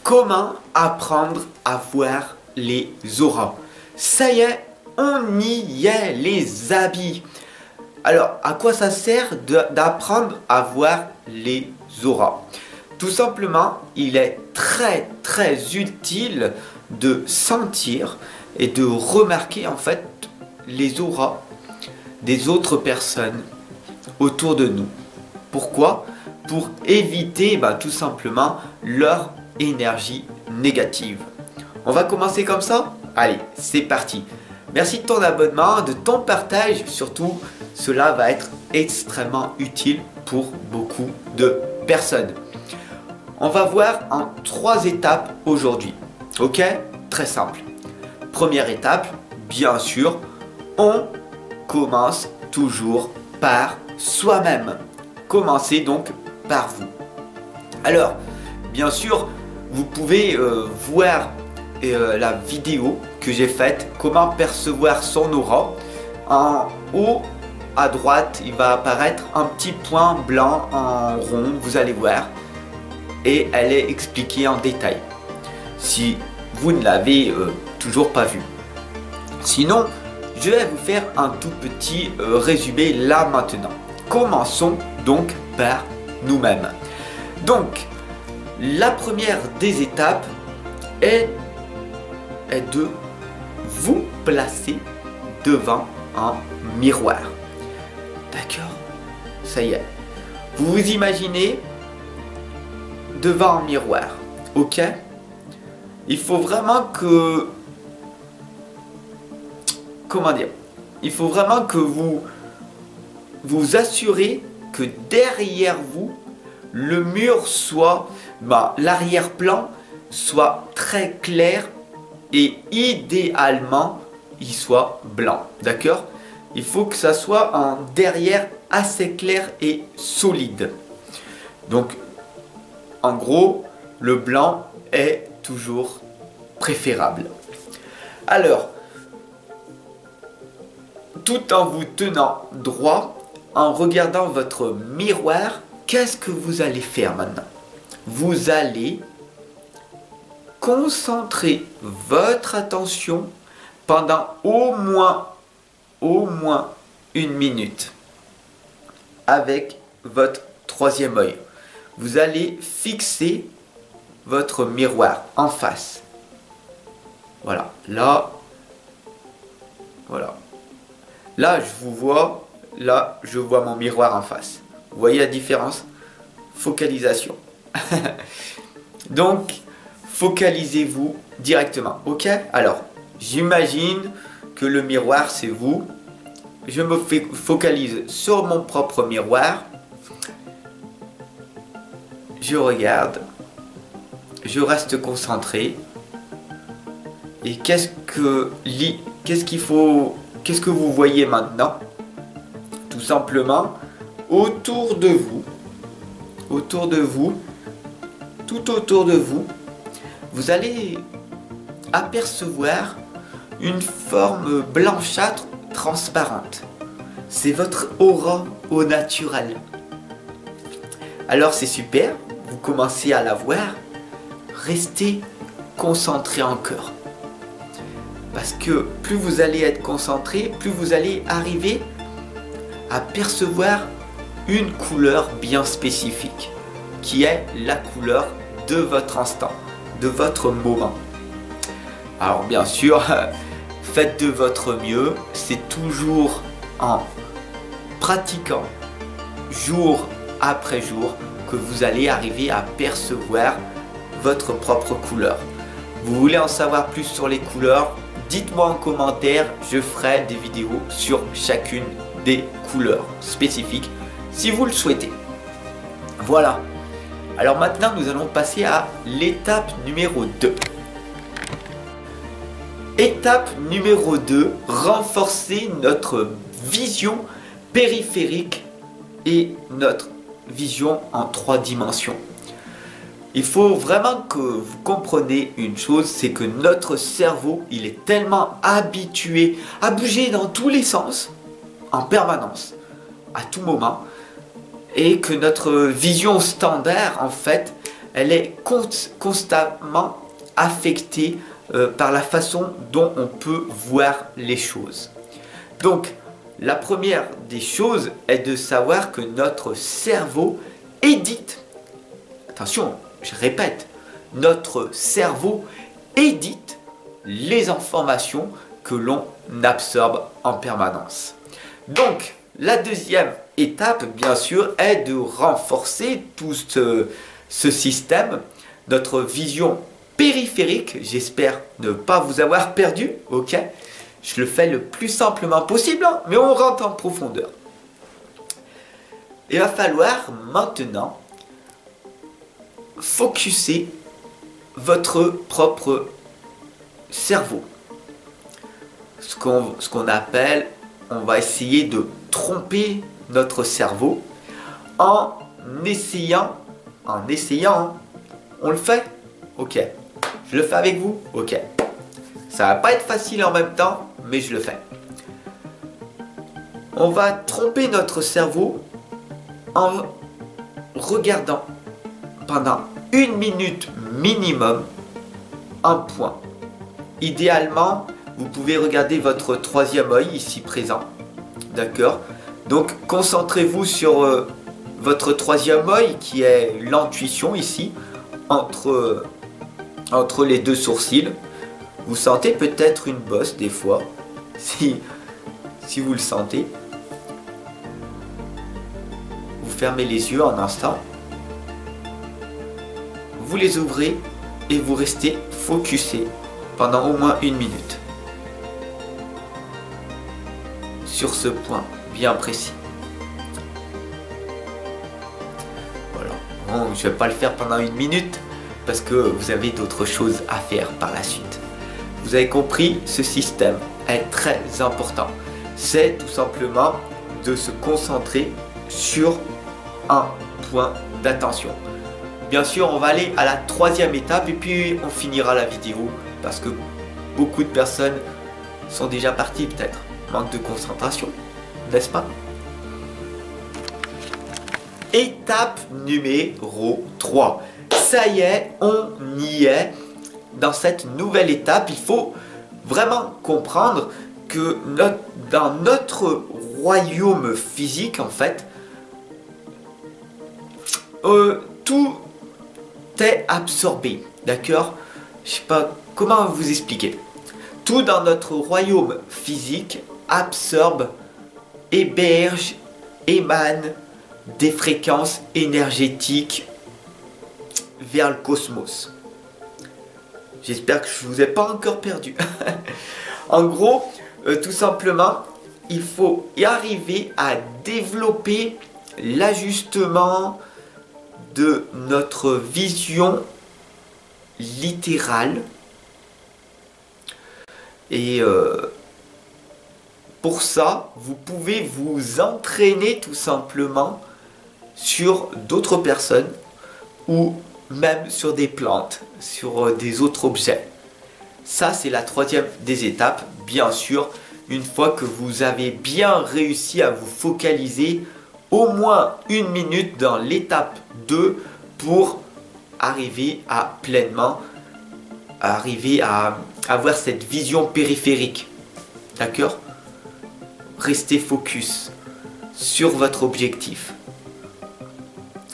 Comment apprendre à voir les auras? Ça y est, on y est, les habits. Alors, à quoi ça sert d'apprendre à voir les auras? Tout simplement, il est très utile de sentir et de remarquer en fait les auras des autres personnes autour de nous. Pourquoi? Pour éviter tout simplement leur énergie négative. On va commencer comme ça? Allez, c'est parti. Merci de ton abonnement, de ton partage, surtout cela va être extrêmement utile pour beaucoup de personnes. On va voir en 3 étapes aujourd'hui. Ok? Très simple. Première étape, bien sûr, on commence toujours par soi-même. Commencez donc par vous. Alors, bien sûr, vous pouvez voir la vidéo que j'ai faite, comment percevoir son aura. En haut à droite, il va apparaître un petit point blanc en rond, vous allez voir. Et elle est expliquée en détail, si vous ne l'avez toujours pas vue. Sinon, je vais vous faire un tout petit résumé là maintenant. Commençons donc par nous-mêmes. Donc, la première des étapes est de vous placer devant un miroir. D'accord? Ça y est. Vous vous imaginez devant un miroir. Ok? Il faut vraiment que... Comment dire? Il faut vraiment que vous vous assurez que derrière vous, le mur soit... l'arrière-plan soit très clair et idéalement, il soit blanc. D'accord? Il faut que ça soit un derrière assez clair et solide. Donc, en gros, le blanc est toujours préférable. Alors, tout en vous tenant droit, en regardant votre miroir, qu'est-ce que vous allez faire maintenant? Vous allez concentrer votre attention pendant au moins 1 minute avec votre 3e œil. Vous allez fixer votre miroir en face. Voilà, là, voilà. Là, je vous vois, là, je vois mon miroir en face. Vous voyez la différence? Focalisation. Donc, focalisez-vous directement, ok? Alors, j'imagine que le miroir, c'est vous. Je me focalise sur mon propre miroir. Je regarde. Je reste concentré. Et qu'est-ce que vous voyez maintenant? Tout simplement, autour de vous, tout autour de vous, vous allez apercevoir une forme blanchâtre transparente. C'est votre aura au naturel. Alors c'est super, vous commencez à la voir. Restez concentré encore. Parce que plus vous allez être concentré, plus vous allez arriver à percevoir une couleur bien spécifique, qui est la couleur de votre instant, de votre moment. Alors bien sûr, faites de votre mieux, c'est toujours en pratiquant jour après jour que vous allez arriver à percevoir votre propre couleur. Vous voulez en savoir plus sur les couleurs? Dites-moi en commentaire, je ferai des vidéos sur chacune des couleurs spécifiques si vous le souhaitez. Voilà. Alors maintenant, nous allons passer à l'étape numéro 2. Étape numéro 2, renforcer notre vision périphérique et notre vision en 3 dimensions. Il faut vraiment que vous compreniez une chose, c'est que notre cerveau, il est tellement habitué à bouger dans tous les sens, en permanence, à tout moment, et que notre vision standard, en fait, elle est constamment affectée par la façon dont on peut voir les choses. Donc, la première des choses est de savoir que notre cerveau édite, attention, je répète, notre cerveau édite les informations que l'on absorbe en permanence. Donc, la deuxième étape, bien sûr, est de renforcer tout ce système, notre vision périphérique. J'espère ne pas vous avoir perdu, ok? Je le fais le plus simplement possible, hein, mais on rentre en profondeur. Il va falloir maintenant focuser votre propre cerveau. Ce qu'on appelle, on va essayer de tromper notre cerveau en essayant, hein. On le fait? Ok. Je le fais avec vous? Ok. Ça va pas être facile en même temps, mais je le fais. On va tromper notre cerveau en regardant pendant 1 minute minimum un point. Idéalement, vous pouvez regarder votre troisième œil ici présent. D'accord? Donc, concentrez-vous sur votre troisième œil qui est l'intuition ici, entre les deux sourcils. Vous sentez peut-être une bosse des fois, si vous le sentez. Vous fermez les yeux un instant. Vous les ouvrez et vous restez focusé pendant au moins 1 minute. Sur ce point bien précis. Voilà. Bon, je ne vais pas le faire pendant 1 minute parce que vous avez d'autres choses à faire par la suite. Vous avez compris, ce système est très important. C'est tout simplement de se concentrer sur un point d'attention. Bien sûr, on va aller à la troisième étape et puis on finira la vidéo parce que beaucoup de personnes sont déjà parties peut-être. Manque de concentration, n'est-ce pas? Étape numéro 3. Ça y est, on y est. Dans cette nouvelle étape, il faut vraiment comprendre que dans notre royaume physique, en fait, tout est absorbé, d'accord? Je sais pas comment vous expliquer. Tout dans notre royaume physique absorbe, héberge, émane des fréquences énergétiques vers le cosmos. J'espère que je ne vous ai pas encore perdu. En gros, tout simplement, il faut y arriver à développer l'ajustement de notre vision littérale. Et pour ça, vous pouvez vous entraîner tout simplement sur d'autres personnes ou même sur des plantes, sur des autres objets. Ça, c'est la troisième des étapes. Bien sûr, une fois que vous avez bien réussi à vous focaliser au moins 1 minute dans l'étape 2 pour arriver à pleinement avoir cette vision périphérique. D'accord? Restez focus sur votre objectif.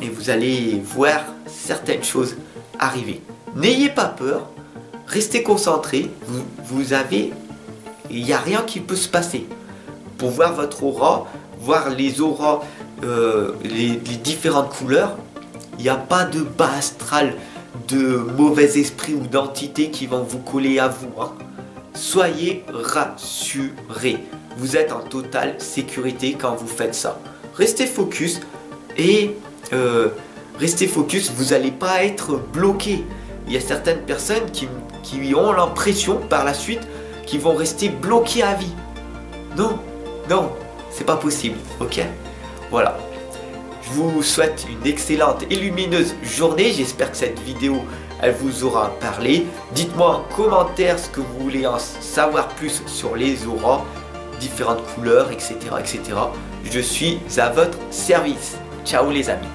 Et vous allez voir certaines choses arriver. N'ayez pas peur, restez concentré. Il n'y a rien qui peut se passer. Pour voir votre aura, voir les auras, les différentes couleurs, il n'y a pas de bas astral, de mauvais esprits ou d'entités qui vont vous coller à vous. Hein. Soyez rassurés. Vous êtes en totale sécurité quand vous faites ça. Restez focus et restez focus, vous n'allez pas être bloqué. Il y a certaines personnes qui ont l'impression par la suite qu'ils vont rester bloqués à vie. Non, non, c'est pas possible, ok? Voilà. Je vous souhaite une excellente et lumineuse journée. J'espère que cette vidéo, elle vous aura parlé. Dites-moi en commentaire ce que vous voulez en savoir plus sur les auras, différentes couleurs, etc., etc. Je suis à votre service. Ciao les amis.